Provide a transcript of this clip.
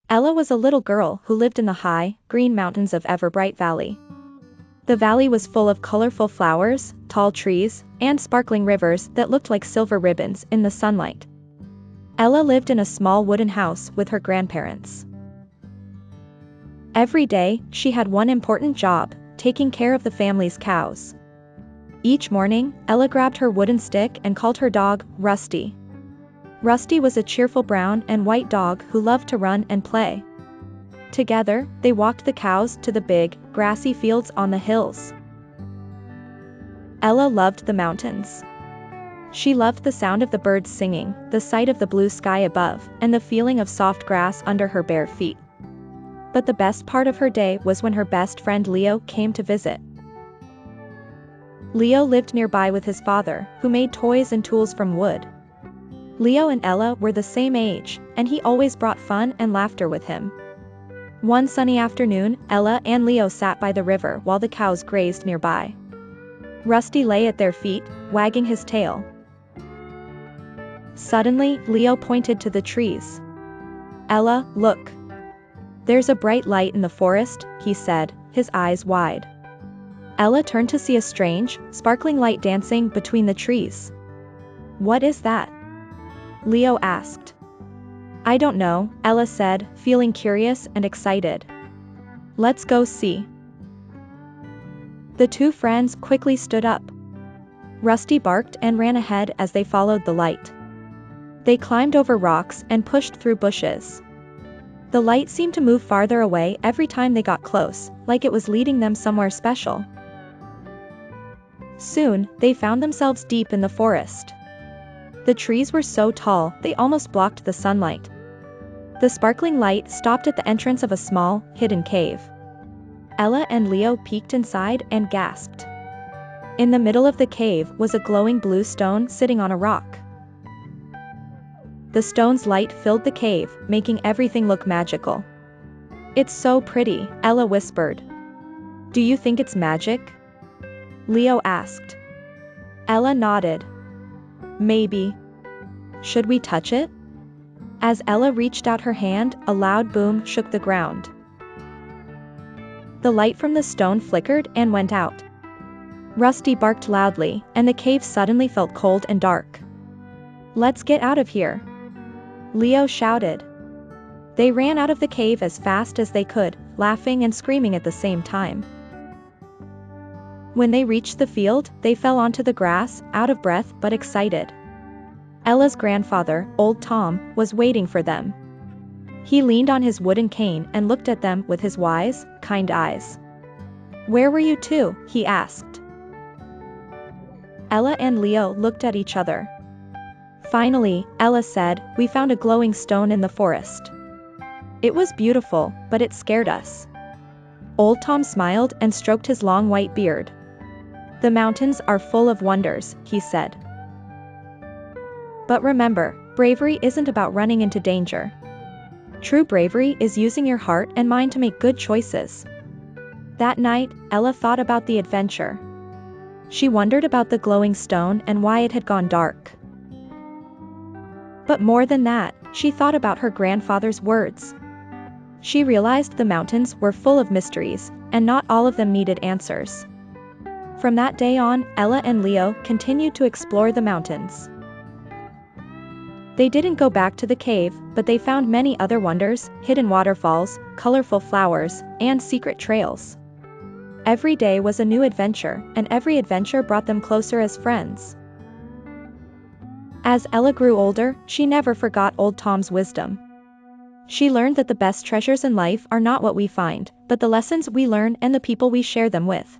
Ella was a little girl who lived in the high, green mountains of Everbright Valley. The valley was full of colorful flowers, tall trees, and sparkling rivers that looked like silver ribbons in the sunlight. Ella lived in a small wooden house with her grandparents. Every day, she had one important job, taking care of the family's cows. Each morning, Ella grabbed her wooden stick and called her dog, Rusty. Rusty was a cheerful brown and white dog who loved to run and play. Together, they walked the cows to the big, grassy fields on the hills. Ella loved the mountains. She loved the sound of the birds singing, the sight of the blue sky above, and the feeling of soft grass under her bare feet. But the best part of her day was when her best friend Leo came to visit. Leo lived nearby with his father, who made toys and tools from wood. Leo and Ella were the same age, and he always brought fun and laughter with him. One sunny afternoon, Ella and Leo sat by the river while the cows grazed nearby. Rusty lay at their feet, wagging his tail. Suddenly, Leo pointed to the trees. "Ella, look. There's a bright light in the forest," he said, his eyes wide. Ella turned to see a strange, sparkling light dancing between the trees. "What is that?" Leo asked. "I don't know," Ella said, feeling curious and excited. "Let's go see." The two friends quickly stood up. Rusty barked and ran ahead as they followed the light. They climbed over rocks and pushed through bushes. The light seemed to move farther away every time they got close, like it was leading them somewhere special. Soon, they found themselves deep in the forest. The trees were so tall, they almost blocked the sunlight. The sparkling light stopped at the entrance of a small, hidden cave. Ella and Leo peeked inside and gasped. In the middle of the cave was a glowing blue stone sitting on a rock. The stone's light filled the cave, making everything look magical. "It's so pretty," Ella whispered. "Do you think it's magic?" Leo asked. Ella nodded. "Maybe. Should we touch it?" As Ella reached out her hand, a loud boom shook the ground. The light from the stone flickered and went out. Rusty barked loudly, and the cave suddenly felt cold and dark. "Let's get out of here!" Leo shouted. They ran out of the cave as fast as they could, laughing and screaming at the same time. When they reached the field, they fell onto the grass, out of breath but excited. Ella's grandfather, Old Tom, was waiting for them. He leaned on his wooden cane and looked at them with his wise, kind eyes. "Where were you two?" he asked. Ella and Leo looked at each other. Finally, Ella said, "We found a glowing stone in the forest. It was beautiful, but it scared us." Old Tom smiled and stroked his long white beard. "The mountains are full of wonders," he said. "But remember, bravery isn't about running into danger. True bravery is using your heart and mind to make good choices." That night, Ella thought about the adventure. She wondered about the glowing stone and why it had gone dark. But more than that, she thought about her grandfather's words. She realized the mountains were full of mysteries, and not all of them needed answers. From that day on, Ella and Leo continued to explore the mountains. They didn't go back to the cave, but they found many other wonders, hidden waterfalls, colorful flowers, and secret trails. Every day was a new adventure, and every adventure brought them closer as friends. As Ella grew older, she never forgot Old Tom's wisdom. She learned that the best treasures in life are not what we find, but the lessons we learn and the people we share them with.